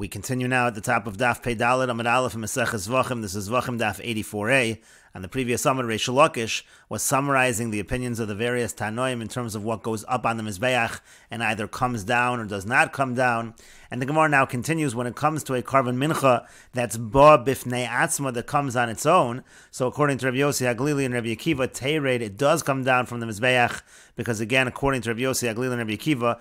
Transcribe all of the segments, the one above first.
We continue now at the top of Daf Pei Dalet Amud Aleph and Meseches Zevachim. This is Zevachim Daf 84a. On the previous Amud, Reish Lakish was summarizing the opinions of the various Tanoim in terms of what goes up on the Mizbeach and either comes down or does not come down. And the Gemara now continues when it comes to a carbon mincha that's ba bifnei atzma that comes on its own. So according to Rabbi Yossi Haglili and Rabbi Akiva, Teired, it does come down from the Mizbeach because again, according to Rabbi Yossi Haglili and Rabbi Akiva,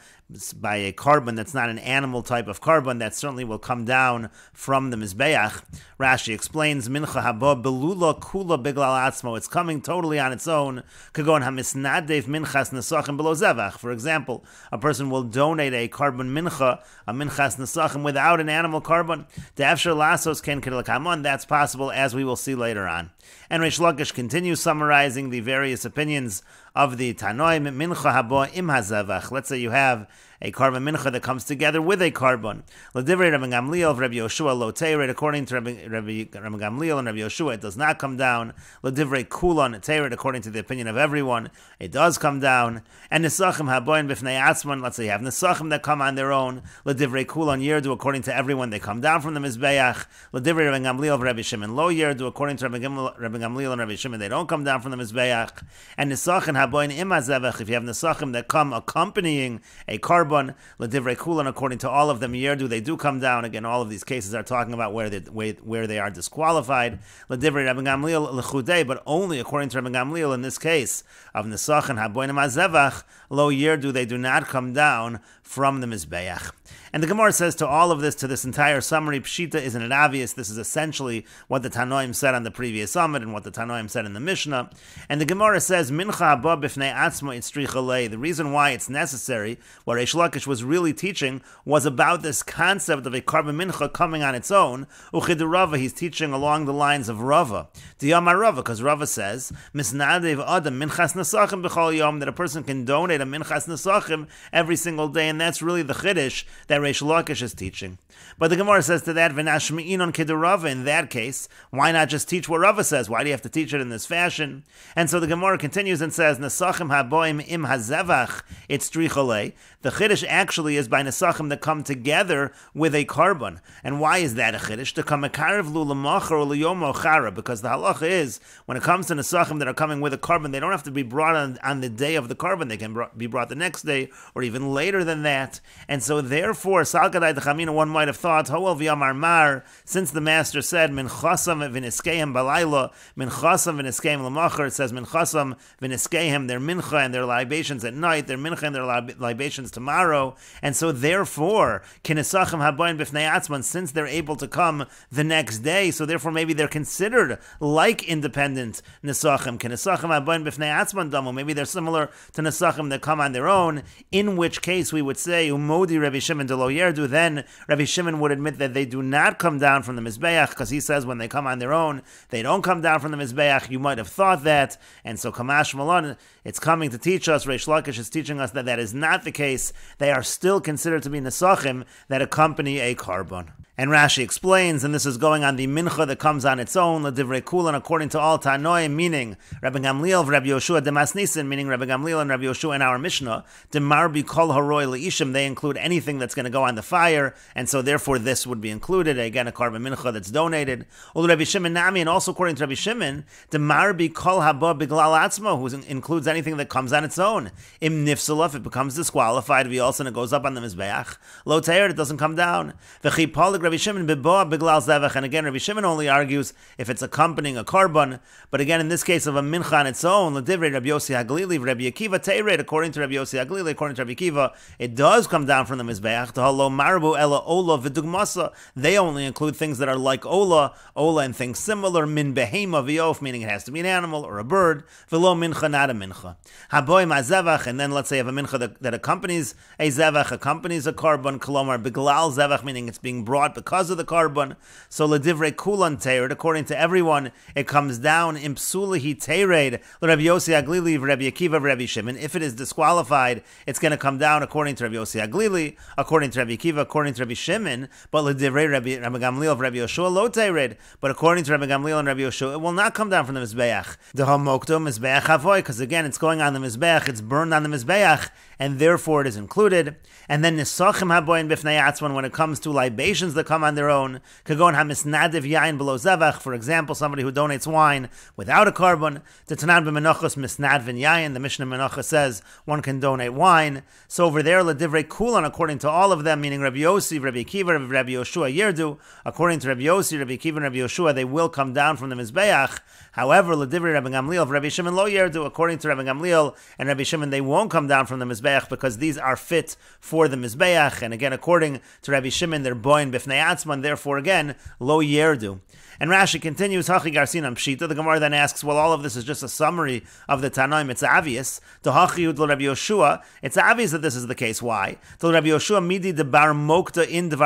by a carbon that's not an animal type of carbon, that certainly will come down from the Mizbeach. Rashi explains, mincha haba belula kula biglal atzmo. It's coming totally on its own. Kagon hamisnadev minchas nesachim below zevach. For example, a person will donate a carbon mincha, a minchas nesachim, without an animal carbon. De'afshar lasos ken kedelakamon. That's possible, as we will see later on. And Reish Lakish continues summarizing the various opinions of the Tanoim. Mincha haba im hazevach. Let's say you have a carbon mincha that comes together with a carbon. L'divrei Rabbi Gamliel of Rabbi Yoshua lo teired. According to Rabbi Gamliel and Rabbi Yoshua, it does not come down. L'divrei kulon teired. According to the opinion of everyone, it does come down. And nisachim haboin b'fnei atzman. Let's say you have nisachim that come on their own. L'divrei kulon yerdu. According to everyone, they come down from the mizbeach. L'divrei Rabbi Gamliel of Rabbi Shimon lo yerdu. According to Rabbi Gamliel and Rabbi Shimon, they don't come down from the mizbeach. And nisachim haboin im hazevach. If you have nisachim that come accompanying a carbon, l'divrei kulan, according to all of them, yerdu, they do come down. Again, all of these cases are talking about where they are disqualified. L'divrei Rabbi Gamliel l'chudei, but only according to Rabbi Gamliel in this case of nisachin haboinim hazevach lo yerdu, they do not come down from the mizbeach. And the Gemara says to all of this, to this entire summary, Pshita, isn't it obvious? This is essentially what the Tanoim said on the previous Amud and what the Tanoim said in the Mishnah. And the Gemara says, Mincha haba b'fnei atzma itzricha lei. The reason why it's necessary, what Reish Lakish was really teaching, was about this concept of a carbon mincha coming on its own. Uchidu Rava, he's teaching along the lines of Rava. Diyamar Rava, because Rava says, Misnadev adam minchas nesachim b'chol yom, that a person can donate a minchas nesachim every single day, and that's really the chiddush that Reish Lakish is teaching. But the Gemara says to that, V'nashmi'inon kedu Rava, in that case, why not just teach what Rava says? Why do you have to teach it in this fashion? And so the Gemara continues and says, Nesachim haboim im hazevach, it's tricholei. The chiddush actually is by nesachim that come together with a carbon. And why is that a chiddush? To come mekarev lu l'machar or l'yom ochara, because the halacha is, when it comes to nesachim that are coming with a carbon, they don't have to be brought on the day of the carbon. They can be brought the next day or even later than that. And so therefore, Salkadai Dechamina, one might have thought, Hoel v'yamar mar, since the master said, Min chasam v'niskehem balayla, Min chasam v'niskehem l'machar, it says, Min chasam v'niskehem, their mincha and their libations at night, their mincha and their libations tomorrow, and so therefore, kinesachim haboin b'fnei atzman, since they're able to come the next day, so therefore maybe they're considered like independent nesachim, kinesachim haboin b'fnei atzman damu, maybe they're similar to nesachim that come on their own, in which case we would say, Umodi Rabbi Shimon de lo yerdu, then Rabbi Shimon would admit that they do not come down from the Mizbeach, because he says when they come on their own, they don't come down from the Mizbeach. You might have thought that, and so Kamash Malon, it's coming to teach us, Reish Lakish is teaching us that that is not the case. They are still considered to be Nesachim that accompany a carbon. And Rashi explains, and this is going on the mincha that comes on its own, l'divrei kulan, according to all Tanoim, meaning Rabbi Gamliel, Rabbi Yoshua, Demas Nisan, meaning Rabbi Gamliel and Rabbi Yoshua in our Mishnah, Demarbi kol haroi leishim, they include anything that's going to go on the fire, and so therefore this would be included, again, a carbon mincha that's donated. Ul Rabbi Shimon Nami, and also according to Rabbi Shimon, Demarbi kol haba biglal atzma, who includes anything that comes on its own. Im nifsalaf, it becomes disqualified, v'yolson, it goes up on the mizbeach. Lo teir, it doesn't come down. V'chi Rabbi Shimon beboa biglal zevach, and again Rabbi Shimon only argues if it's accompanying a carbon, but again in this case of a mincha on its own, l'divrei Rabbi Yossi Haglili, Rabbi Akiva teired, according to Rabbi Yossi Haglili, according to Rabbi Akiva, it does come down from the mizbeach. Tahalo marbu ela ola v'dugmasa, they only include things that are like ola and things similar, min behema v'yof, meaning it has to be an animal or a bird, v'lo mincha, not a mincha. Haboy ma zevach, and then let's say you have a mincha that accompanies a zevach, accompanies a carbon, kolomar biglal zevach, meaning it's being brought because of the carbon. So l'divrei kulan teired, according to everyone, it comes down in psulihi teired, l'Rabbi Yossi Haglili, Rabbi Akiva, Rabbi Shimon. If it is disqualified, it's going to come down according to Rabbi Yossi Haglili, according to Rabbi Akiva, according to Rabbi Shimon. But l'divrei Rabbi Gamliel, Rabbi Yoshua lo teired. But according to Rabbi Gamliel and Rabbi Yoshua, it will not come down from the mizbeach. The hamokto mizbeach havoy, because again it's going on the mizbeach, it's burned on the mizbeach, and therefore it is included. And then nisachim haboyin b'fnei atzman, when it comes to libations that come on their own. Kagon hamisnadiv yain below zevach, for example, somebody who donates wine without a carbon. The Tanan b'menachos misnadvin yain, the Mishnah Menachos says one can donate wine. So over there, ledivrei kulan, according to all of them, meaning Rabbi Yossi, Rabbi Akiva, Rabbi Yoshua Yerdu, according to Rabbi Yossi, Rabbi Akiva, and Rabbi Yoshua, they will come down from the Mizbeach. However, ledivrei Rabbi Gamliel, Rabbi Shimon lo Yerdu, according to Rabbi Gamliel and Rabbi Shimon, they won't come down from the Mizbeach because these are fit for the Mizbeach. And again, according to Rabbi Shimon, they're boin b'fnei atzman, therefore again, lo Yerdu. And Rashi continues, Hachi Garsinam Pshita. The Gemara then asks, well, all of this is just a summary of the Tanaim. It's obvious. The Hachi Udl Rabbi Yoshua. It's obvious that this is the case. Why? Till Rabbi Yoshua midi de bar mokta in the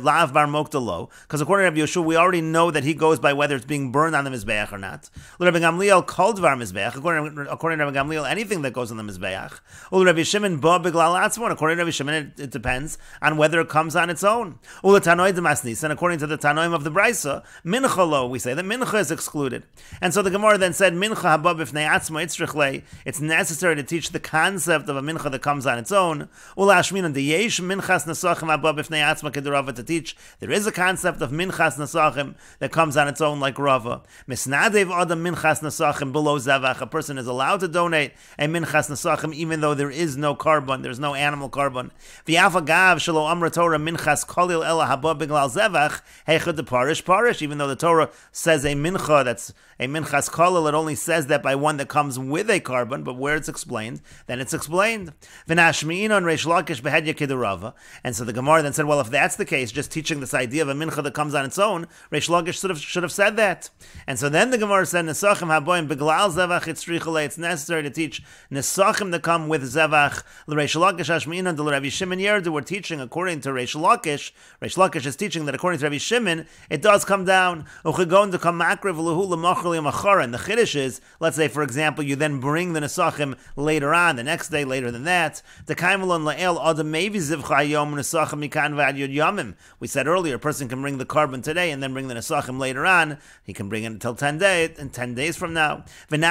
lav bar mokta lo. Because according to Rabbi Yoshua, we already know that he goes by whether it's being burned on the Mizbeach or not. Rabbi Gamliel called var Mizbeach. According to Rabbi Gamliel, anything that goes on the Mizbeach. Rabbi Shimon ba biglal atzmon. According to Rabbi Shimon, it depends on whether it comes on its own. Ula Tanoi de Masnis. And according to the Tanoim of the Brisa, Mincha lo, we say that Mincha is excluded. And so the Gemara then said, Mincha haba b'fnei atzma itzrichle. It's necessary to teach the concept of a Mincha that comes on its own. Ula ashminan deyesh minchas nesachim haba b'fnei atzma kedarava, to teach there is a concept of minchas nesachim that comes on its own like Rava. Misnadev adam minchas nesachim below zevach. A person is allowed to donate a minchas nesachim even though there is no carbon, there's no animal carbon. V'yafa gav shelo amra Torah minchas kolil ela haba b'glal zevach heichad de parish, even though the Torah says a mincha, that's a minchas kolil, it only says that by one that comes with a carbon, but where it's explained, then it's explained. V'nashmi'inon reish lakish behedya kedarava. And so the Gemara then said, well, if that's the case, just teaching this idea of a mincha that comes on its own, reish lakish should have said that. And so then the Gemara said, nesachim haboim beglal zevach itzrichale. It's necessary to teach nesachim that come with zevach. L'reish lakish ashmi'inon de Rabbi Shimon Yerdu. We're teaching according to reish lakish. Reish lakish is teaching that according to Rabbi Shimon, it does come down. And the chiddush is, let's say, for example, you then bring the nesachim later on, the next day, later than that. We said earlier, a person can bring the carbon today and then bring the nesachim later on. He can bring it until 10 days from now. And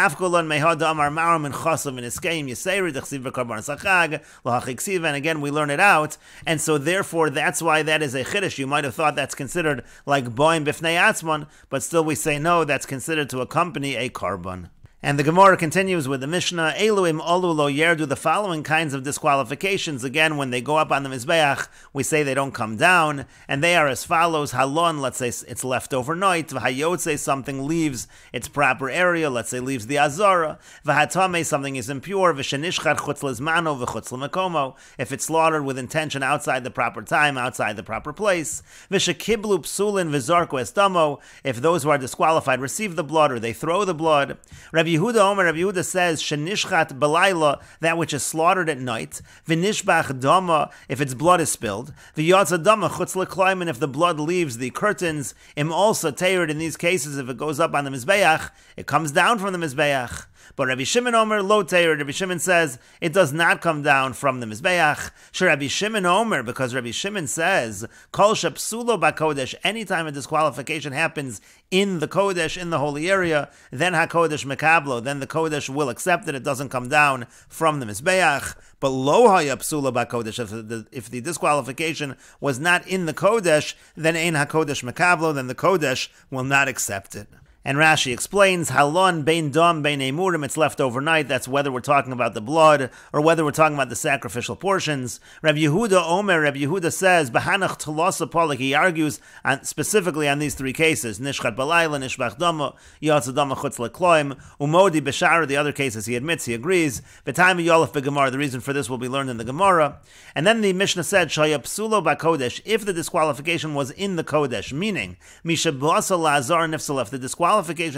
again, we learn it out. And so therefore, that's why that is a chiddush. You might have thought that's considered like boim b'fnei atzmon, but still we say no, that's considered to accompany a carbon. And the Gemara continues with the Mishnah, Eluim olu lo yerdu, the following kinds of disqualifications. Again, when they go up on the Mizbeach, we say they don't come down, and they are as follows. Halon, let's say it's left overnight. V'hayotze, something leaves its proper area, let's say leaves the Azara. V'hatame, something is impure. V'shenishchar chutz lezmano v'chutz lemekomo, if it's slaughtered with intention outside the proper time, outside the proper place. V'shekiblu psulin v'zarko estamo, if those who are disqualified receive the blood or they throw the blood. Rabbi Yehuda says, Shenishchat belayla, that which is slaughtered at night, V'nishbach dama, if its blood is spilled, V'yatza dama chutz l'klayim, and if the blood leaves the curtains, im also teired, in these cases, if it goes up on the Mizbeach, it comes down from the Mizbeach. But Rabbi Shimon Omer lo teir. Rabbi Shimon says it does not come down from the Mizbeach. Sure, Rabbi Shimon Omer, because Rabbi Shimon says kol shepsulo bakodesh. Anytime a disqualification happens in the kodesh, in the holy area, then hakodesh mekablo. Then the kodesh will accept it. It doesn't come down from the Mizbeach. But lo hayapsulo bakodesh. If the disqualification was not in the kodesh, then ein hakodesh mekablo. Then the kodesh will not accept it. And Rashi explains, halon bein dam bein emurim, it's left overnight. That's whether we're talking about the blood or whether we're talking about the sacrificial portions. Rabbi Yehuda Omer, Rabbi Yehuda says, Bahanach Talosa Polik, he argues specifically on these three cases, Nishchat Balayla, Nishbach Dama, Yatza Dama Chutz Lekloim, Umodi Beshara, the other cases he admits, he agrees. B'taimi Yolef B'Gemara, the reason for this will be learned in the Gemara. And then the Mishnah said, Shayapsulo B'Kodesh, if the disqualification was in the Kodesh, meaning, Misha B'asa La'azar Nifsal, if the disqualification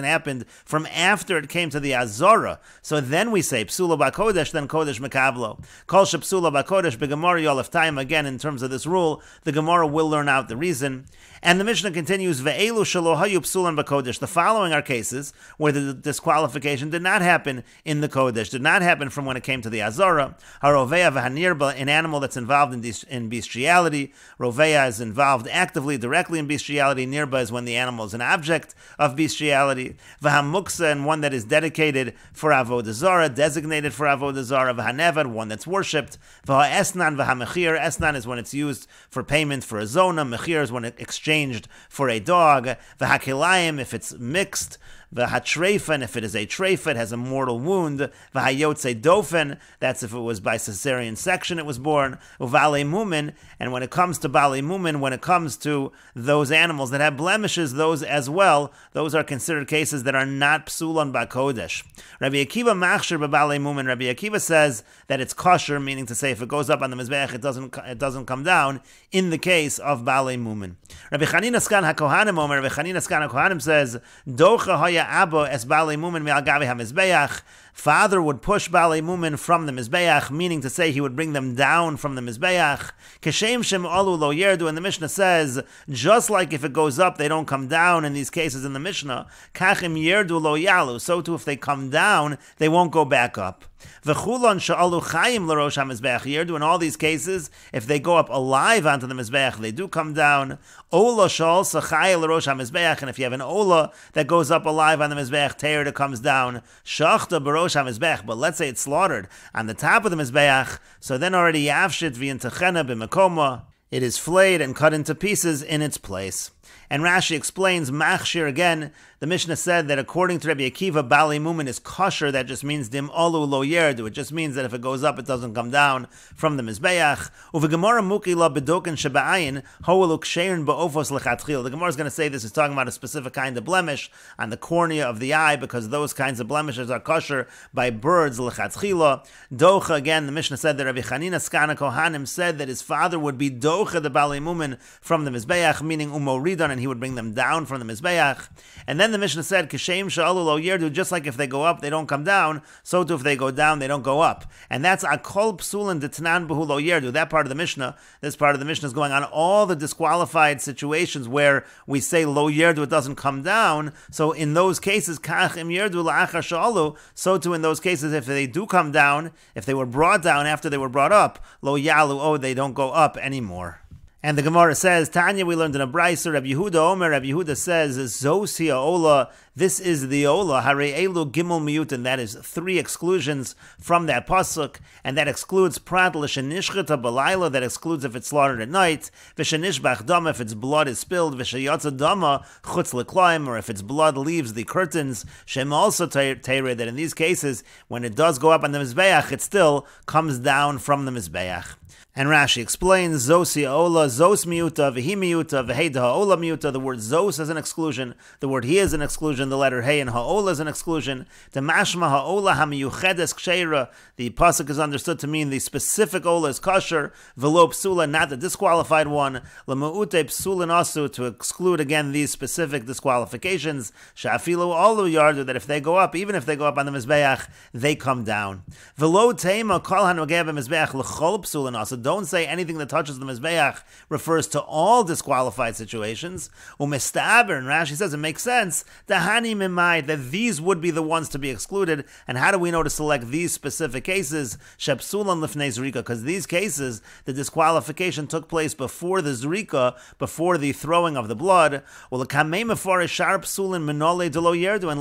happened from after it came to the Azara. So then we say Psula B'Kodesh, then Kodesh Mekablo. Kol Shepsula B'Kodesh B'Gemara Yolef Time. Again, in terms of this rule, the Gemara will learn out the reason. And the Mishnah continues, Ve'elu Shelo Hayu Psulan B'Kodesh. The following are cases where the disqualification did not happen in the Kodesh, did not happen from when it came to the Azara. Haroveya V'Hanirba, an animal that's involved in bestiality. Roveya is involved actively, directly in bestiality. Nirba is when the animal is an object of bestiality. partiality. V'hamuksa, and one that is dedicated for avodah zarah, designated for avodah zarah. V'hanevad, one that's worshipped. V'ha'esnan v'hamechir, esnan is when it's used for payment for a zona. Mechir is when it's exchanged for a dog. V'hakilayim, if it's mixed. V'hatrefen, if it is a trefa, it has a mortal wound. V'hayotze dofen, that's if it was by cesarean section it was born. Uvale mumin, and when it comes to bale mumin, when it comes to those animals that have blemishes, those as well, those are considered cases that are not psulon ba'kodesh. Rabbi Akiva machshir b'bale mumin. Rabbi Akiva says that it's kosher, meaning to say if it goes up on the mizbeach, it doesn't come down. In the case of bale mumin, Rabbi Chanina Skan HaKohanim Omer. Rabbi Chanina Skan HaKohanim says docha haya Abba es bale mumin me'al gavi hamizbeach. Father would push bale mumin from the mizbeach, meaning to say he would bring them down from the mizbeach. Keshem shem alu lo yerdu, and the Mishnah says just like if it goes up, they don't come down. In these cases in the Mishnah, kachim yerdu lo yalu. So too, if they come down, they won't go back up. V'chulon sha'alu chayim l'rosh hamizbeach yerdu. In all these cases, if they go up alive onto the mizbeach, they do come down. Ola sha'al sa'chay l'rosh hamizbeach, and if you have an ola that goes up alive on the mizbeach, teir that comes down. Shachta b'rosh hamizbeach, but let's say it's slaughtered on the top of the mizbeach, so then already yavshit v'yintachena b'makoma. It is flayed and cut into pieces in its place. And Rashi explains machshir again. The Mishnah said that according to Rabbi Akiva, bale mumin is kosher. That just means dim olu lo yerdu. It just means that if it goes up, it doesn't come down from the mizbeach. Uve Gemara mukila bedoken sheba'ayin ho'elu ksherin ba'ofos lechatchil. The Gemara is going to say this is talking about a specific kind of blemish on the cornea of the eye, because those kinds of blemishes are kosher by birds lechatchila. Docha, again, the Mishnah said that Rabbi Chanina Skana Kohanim said that his father would be docha the bale mumin from the mizbeach, meaning umoridon, and he would bring them down from the mizbeach. And then the Mishnah said, Kishem sha'alu lo yerdu, just like if they go up, they don't come down, so too if they go down, they don't go up. And that's akol psulin detnan behu lo yerdu. That part of the Mishnah, this part of the Mishnah is going on all the disqualified situations where we say lo yerdu, it doesn't come down. So in those cases, kach im yerdu la'achar sha'alu, so too in those cases, if they do come down, if they were brought down after they were brought up, lo yalu, oh, they don't go up anymore. And the Gemara says, Tanya, we learned in a brayso, Rabbi Yehuda Omer, Rabbi Yehuda says, Zosia Ola, this is the Ola, Hare Elu Gimel Miyutin, that is 3 exclusions from that pasuk, and that excludes Prat L'Shenishcheta B'Layla, that excludes if it's slaughtered at night, V'Shenishbach Dama, if its blood is spilled, V'Sheyatza Dama, Chutz L'Klaim, or if its blood leaves the curtains, Shem also Teire, that in these cases, when it does go up on the Mizbeach, it still comes down from the Mizbeach. And Rashi explains, Zosia Ola, Zos miuta, Vehi miuta, Veheda Ha'ola miuta. The word Zos is an exclusion, the word He is an exclusion, the letter Hey in Ha'ola is an exclusion. The Mashma Ha'ola HaMiyuchedes Ksheira, the pasuk is understood to mean the specific Ola is kosher, Velo Psula, not the disqualified one, L'Ma'ute Psulin Asu, to exclude again these specific disqualifications, Sha'afilu Olu Yardu, that if they go up, even if they go up on the Mizbeach, they come down. Velo Teima Kol HaNogeh B'Mizbeach L'Chol Psulin Asu. Don't say anything that touches the Mizbeach refers to all disqualified situations. Umestaber, and Rashi says it makes sense, Dahani Mimai, that these would be the ones to be excluded. And how do we know to select these specific cases? Shepsulan Lifnei Zrika, because these cases, the disqualification took place before the Zrika, before the throwing of the blood. And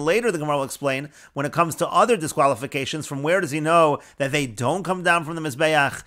later the Gemara will explain, when it comes to other disqualifications, from where does he know that they don't come down from the Mizbeach?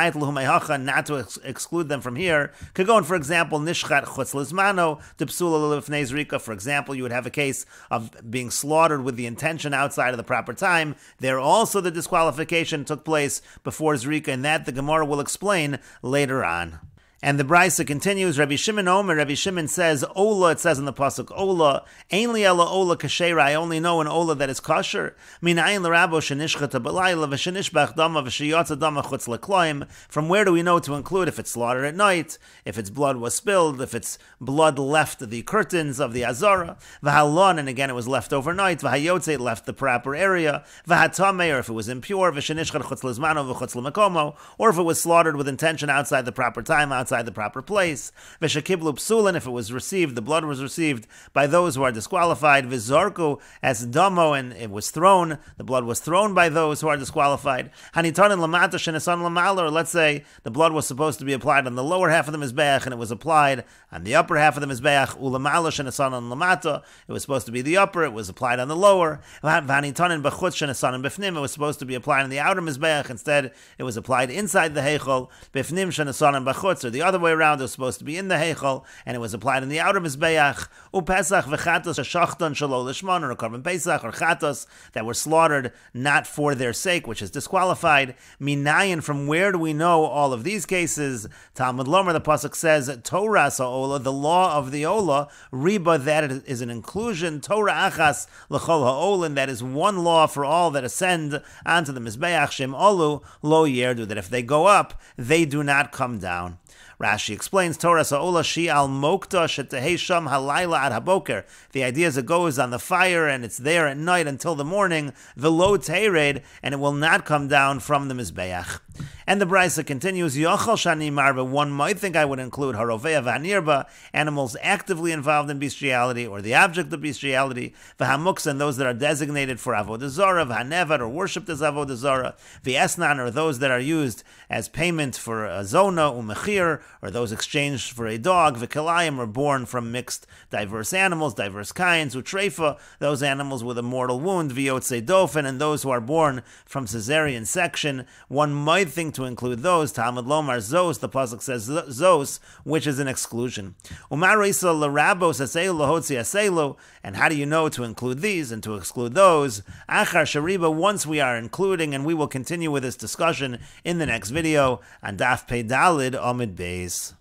Not to exclude them from here. Could go on, for example, Nishchat Chutz Lizmano, Dipsula Lifnei Zrika. For example, you would have a case of being slaughtered with the intention outside of the proper time. There also the disqualification took place before Zrika, and that the Gemara will explain later on. And the Brisa continues, Rabbi Shimon Omer, Rabbi Shimon says, Ola, it says in the pasuk, Ola, Ainli Ela Ola Kasher, I only know an Ola that is kosher. Minayin l'rabo shenishchata b'layla v'shenishbach dama v'sheyatza dama chutz l'kloim. From where do we know to include if it's slaughtered at night, if its blood was spilled, if its blood left the curtains of the Azara, v'halon, and again it was left overnight, v'hayotze, it left the proper area, v'hatame, or if it was impure, v'shenishchat chutz l'zmano v'chutz l'makomo, or if it was slaughtered with intention outside the proper time, outside outside the proper place. V'shekiblu psulin, if it was received, the blood was received by those who are disqualified. V'zorku as damo, and it was thrown, the blood was thrown by those who are disqualified. Hanitanin lamata shenesan lamala, or let's say the blood was supposed to be applied on the lower half of the mizbeach and it was applied on the upper half of the mizbeach. Ulamala shenesan lamata, it was supposed to be the upper, it was applied on the lower. Hanitanin b'chutz shenesan b'fnim, it was supposed to be applied on the outer mizbeach, instead it was applied inside the heichal. B'fnim shenesan b'chutz, or the other way around, it was supposed to be in the heichal and it was applied in the outer mizbeach. Upesach v'chatos shachton shelo lishman, or a korban pesach or chatos that were slaughtered not for their sake, which is disqualified. Minayin, from where do we know all of these cases? Talmud Lomer, the pasuk says, Torah sa'ola, the law of the ola, riba, that is an inclusion, Torah achas l'chol ha'olin, that is one law for all that ascend onto the mizbeach, shem olu lo yerdu, that if they go up, they do not come down. Rashi explains, Torah sa'ola shi al mokta shetehei sham halayla ad haboker. The idea is it goes on the fire and it's there at night until the morning, velo teired, and it will not come down from the mizbeach. And the Brisa continues, Yochal shani marba, one might think I would include harovea v'hanirba, animals actively involved in bestiality or the object of bestiality, v'hamuksa, and those that are designated for avodah zarah, v'hanevad, or worshipped as avodah zarah, v'esnan, or those that are used as payment for a zona, umechir, or those exchanged for a dog, v'kilayim, or born from mixed diverse animals, diverse kinds, utrefa, those animals with a mortal wound, v'yotze dofen, and those who are born from cesarean section. One might think to include those. Talmud Lomar Zos, the pasuk says Zos, which is an exclusion. Umar Isa Larabos Aselu Lahotzi Aselu, and how do you know to include these and to exclude those? Achar Shariba, once we are including, and we will continue with this discussion in the next video on Daf Pei Dalid Amid Beis.